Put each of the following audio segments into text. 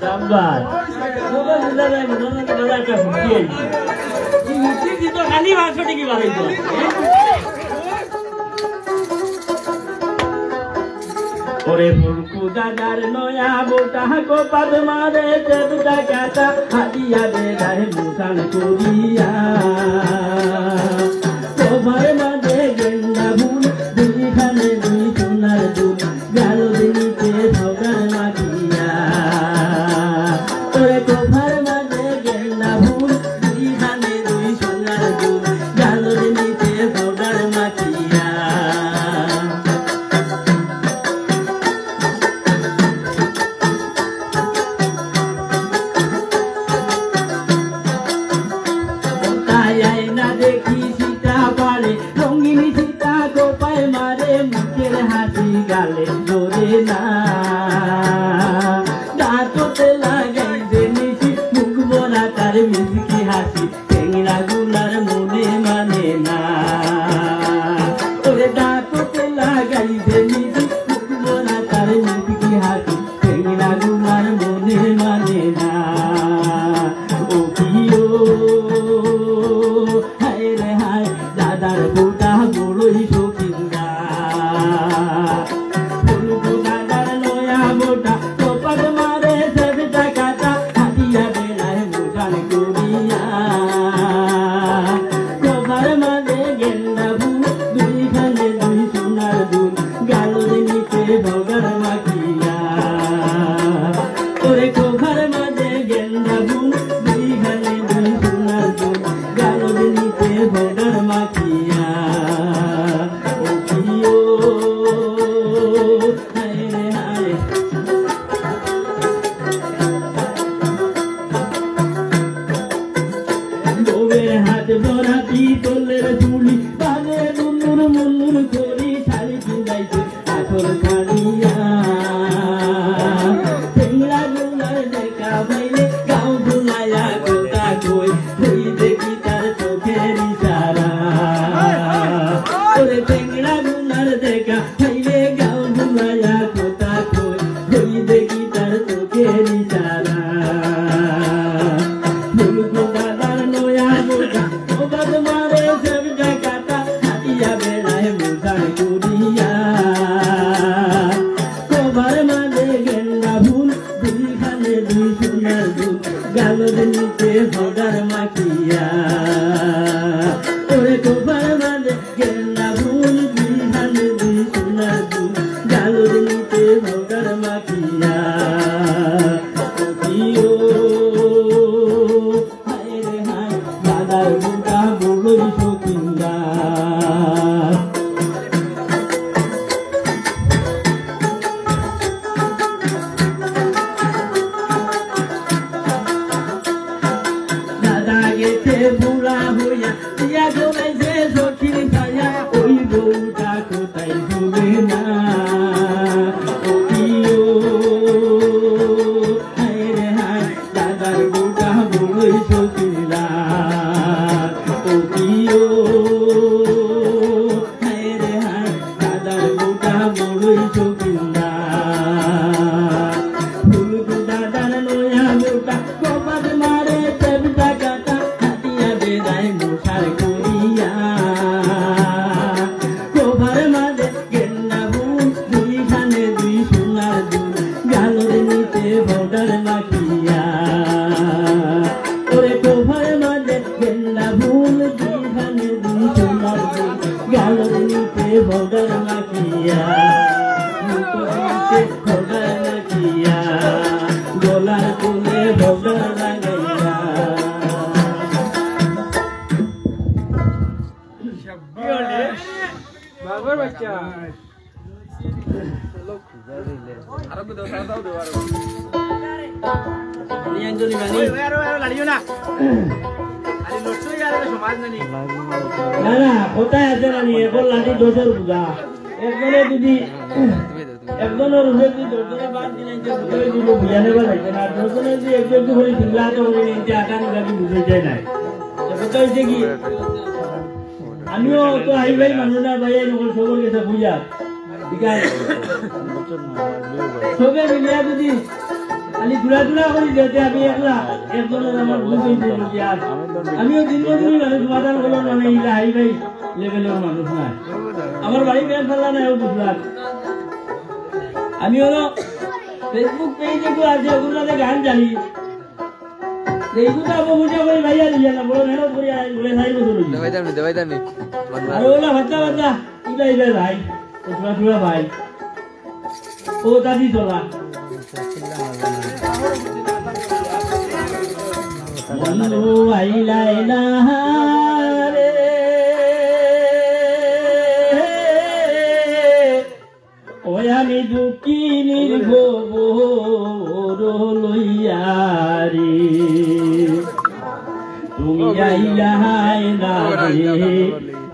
সাবাস তোরা বুঝা যায় মনে না তোরা একটা হুকি আইছে এই হুকি তো খালি ভাষাটি কি বাড়াইতো ওরে ফুলকু দাদার নয়া বোটা কো পাদ মারে দেবতা কাটা হাতিয়া বেড়ায় মুসান করিয়া তোমার মাঝে গেন্দা ফুল দুইখানে দুই সোনার দুল গেল দিনিতে সগার মাখিয়া ওরে তোমার মাঝে গেন্দা ফুল দুইখানে দুই সোনার দুল গেল দিনিতে সগার মাখিয়া দেখি সীতা পারে রঙিন সীতা গোপায় মারে মুখের হাসি গালে জোরে না দাঁততে লাগাই যে নিশি মুখ বরা তার মিষ্টি হাসি টেংরা গুলার মনে মানে না ওরে দাঁততে লাগাই যে নিশি মুখ বরা তার মিষ্টি হাসি টেংরা গুলার মনে মানে না ও প্রিয় দাদার বোটা বড়ই শৌখিনরা ফুলকু দাদার নয়া বোটা কপাল মারে সেবটা কাটা হাতিয়া বেড়ায় মোটান করিয়া কপাল মাঝে গেন্দা ফুল দুইখানে দুই সোনার দুল গাল নিচে ভগার মাখিয়া ওরে কপাল মাঝে গেন্দা ফুল দুইখানে দুই সোনার দুল গাল নিচে ভগার মাখিয়া হাত ভরা পিতলের ঝুলি বাজে মুন্নুর মুন্নুর করি শাড়ি কিনাইছে আসল ছাড়িয়া টেংরা গুলার দেখা পাইলে গাও ভুলাইয়া কথা কই তুই দেখি তার চোখের ইশারা ওরে টেংরা গুলার দেখা পাইলে গাও ভুলাইয়া কথা কই তুই দেখি তার চোখের ইশারা ফুলকু দাদার নয়া বোটা কপাল মারে সেবটা কাটা হাতিয়া বেড়ায় মুসান করিয়া কপাল মাঝে গেন্দা ফুল দুইখানে দুই সোনার দুল গাল নিচে ভগার মাখিয়া ওরে কপাল মাঝে গেন্দা ফুল দুইখানে দুই সোনার দুল গাল নিচে ভগার মাখিয়া দাদার বোটা বড়ই শৌখিনরা দাদা গেছে বুড়া হইয়া দিয়া জোড়াইছে সখীর ছায়া ওই বউটা কোথায় শুনে না দাদার বোটা বড়ই শৌখিনরা দাদার বোটা বড়ই শৌখিনরা ফুলকু দাদার নয়া বোটা কপাল মারে সেবটা কাটা হাতিয়া বেড়ায় মশার করিয়া কপাল মাঝে গেন্দা ফুল দুইখানে দুই সোনার দুল গালের নিচে ভগার মাখিয়া ওরে কপাল মাঝে গেন্দা ফুল দুইখানে দুই সোনার দুল গালের নিচে ভগার মাখিয়া ভগার মাখিয়া গলার তুলে ভগার লাগাইয়া বাবার বাচ্চা আরো দাও দাও দাও আরো নিয়ে আনজলি বানি আরো লাড়িও না আরে লট্টুই আর সমাজ নানি না না কোথায় আছে নানি এখন লাড়ি দোষের বুঝা একজনে যদি একজনের উপরে যদি দোষে বাদ দিলেন যে বুঝে দিব বুঝানে পারবে না দোষনে যদি একজন করে সিংলা তো বলে নিতে আকান গাবি বুঝে যায় না কথা হইছে কি আমিও তো আইবাই মানুষ না ভাই নকল সবর গেছে বুঝা ঠিক আছে সবে মিলিয়া যদি খালি ঘুরা ঘুরা করি যেতে আমি একলা একজনের আমার ভুল হয়েছে আমিও দীর্ঘদিনই মানুষ সমাধান করলাম মানে ইলা হাই ভাই লেভেলের মানুষ না আমার বাড়ি বের ফেলা নাই বুঝলাম আমি হলো ফেসবুক পেজে তো আছে ওগুলোতে গান জানি এইগুলো বুঝে করে ভাইয়া দিয়ে না বড় মেহনত করি ঘুরে খাই বছর দেবাই দামি আর ওগুলা বাচ্চা বাচ্চা ইলা ইলা ভাই ওরা পুরা ভাই ও দাদি তোলা বন্ধু আইলা ইলা রে ওই আমি দুঃখী নির্ভর লইয়ারি তুমি আইলা না রে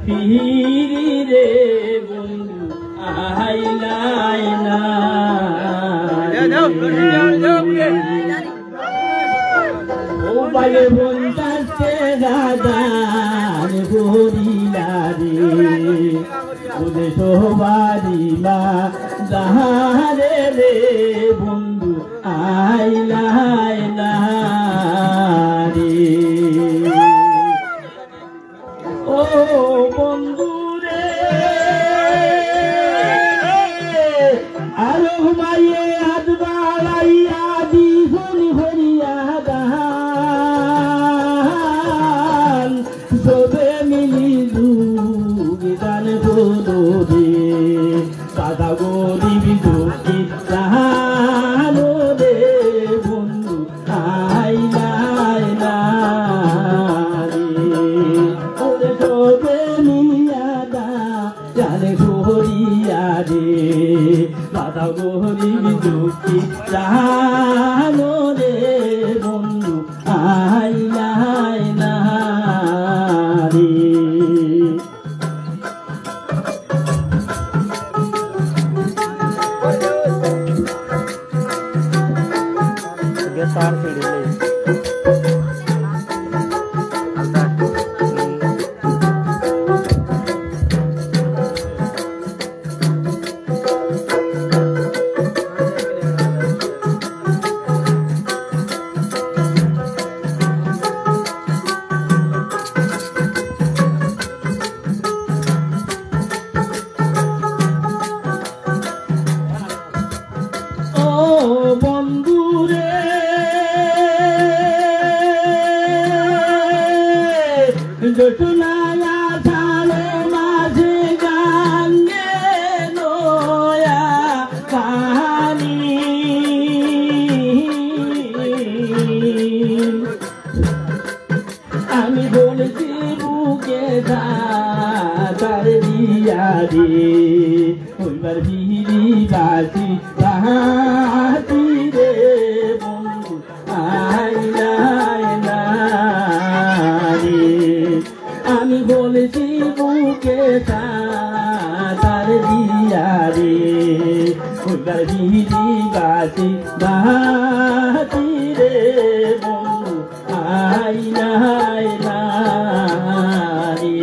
ফিরি রে বন্ধু আইলা না ও বাইরে বন্ধাতে দাদার ভরিলা রে ওদের সবারি মা যাহারে রে বন্ধু আইলা না রে ও বন্ধু রে আলো মাইয়ে হাত বাড়াইয়া দিশনি ভরিয়া দান সবে মিলি দুগান বলো রে দাদা গরিব দুঃখী জানো রে বন্ধু আইলা না রে ওরে সবে মিলিয়া জানে ঘরিয়া রে দাদা গরিব দুঃখী জানো রে বন্ধু আইলা না রে तार सीढ़ी ले জটুনায়া সালে মাঝে গাঙ্গে নয়া পানি আমি বলেছি বুকে তার দিয়া রে ওইবার বিড়ি বাসি বাহাতি রে বন্ধু আইলা আমি বলেছি বুকে তার দিয়া রে ওইবার বিড়ি বাসি বাহাতি রে বন্ধু আইলা রে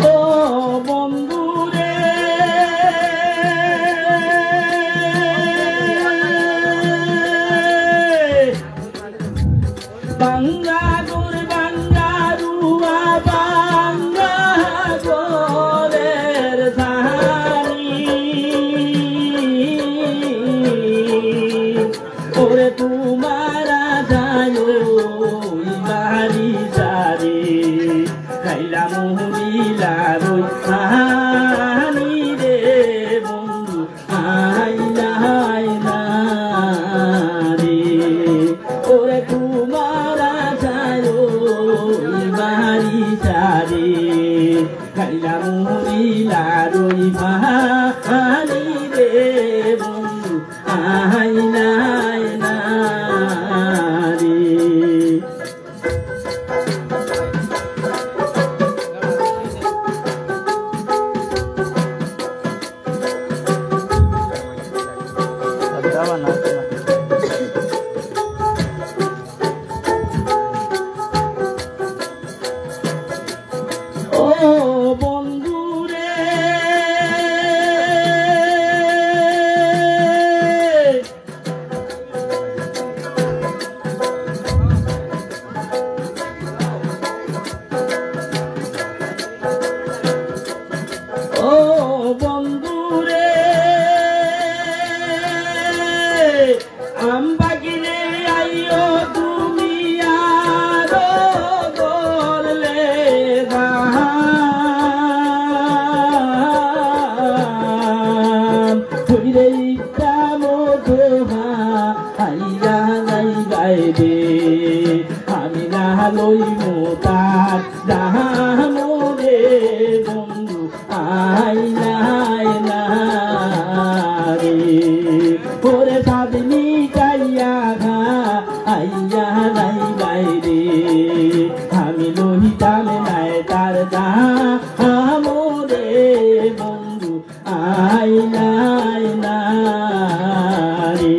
ও বন্ধু রে বাঙ্গা গোর বাঙ্গা রুয়া বাঙ্গা গোরের সাহানি ওরে তোমারা যায় বাড়ি সারি খাইলা মুহিলা রই হানি রে বন্ধু আইলা রে ওরে তোমারা যায় বাড়ি সারি খাইলা মুহিলা রই হানি রে বন্ধু আইলা রে ও বন্ধু রে ও বন্ধু রে আমবাগিনে আইও তুমি আরো বললে হইরে ইচ্ছা মতো হাইয়া নাই গাইবে আমি না লইব তার মনে বন্ধু আইনা রে ওরে সাদনি গাইয়া ঘা আইয়া নাই গাইবে আমি লইতাম নাই তার মনে বন্ধু আইনা রে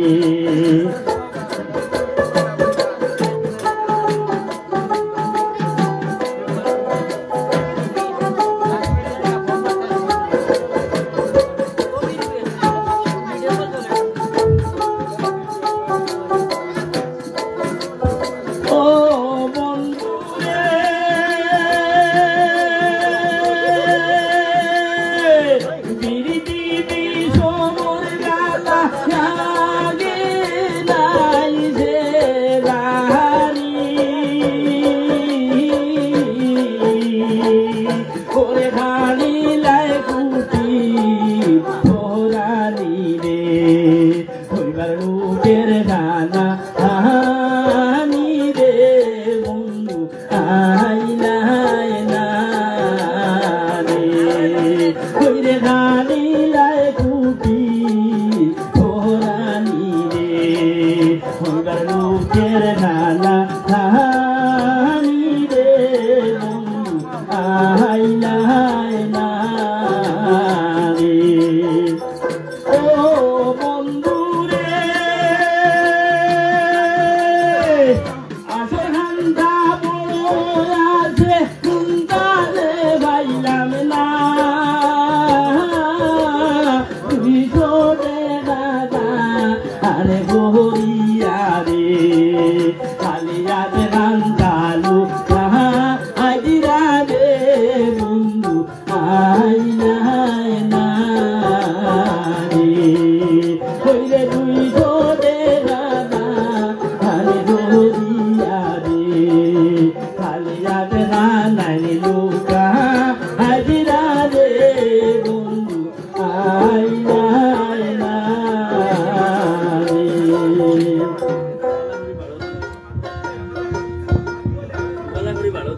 ও বন্ধু রে বিড়ি দিবি সমর গালা লাগে নাই যে রাহারি করে খালি লাই কুটি ভোরানি রে হইবার লোকের গানা কইরে গানি লাই কুটি ভোরানি রে হইবার লোকের গানা হানি রে বন্ধু আইনা রে ও বন্ধু রে আসর হান্দা বড় আছে কুন্দালে বাইলাম না আরে গোহরিয়া রে কালিয়াত রান্তালু আইরা রে বন্ধু আইনা রে কইরে তুই দে দাদা আরে গোহরিয়া রে কালিয়াত রান্তালু লুকা আইরা রে বন্ধু আইনা ভালো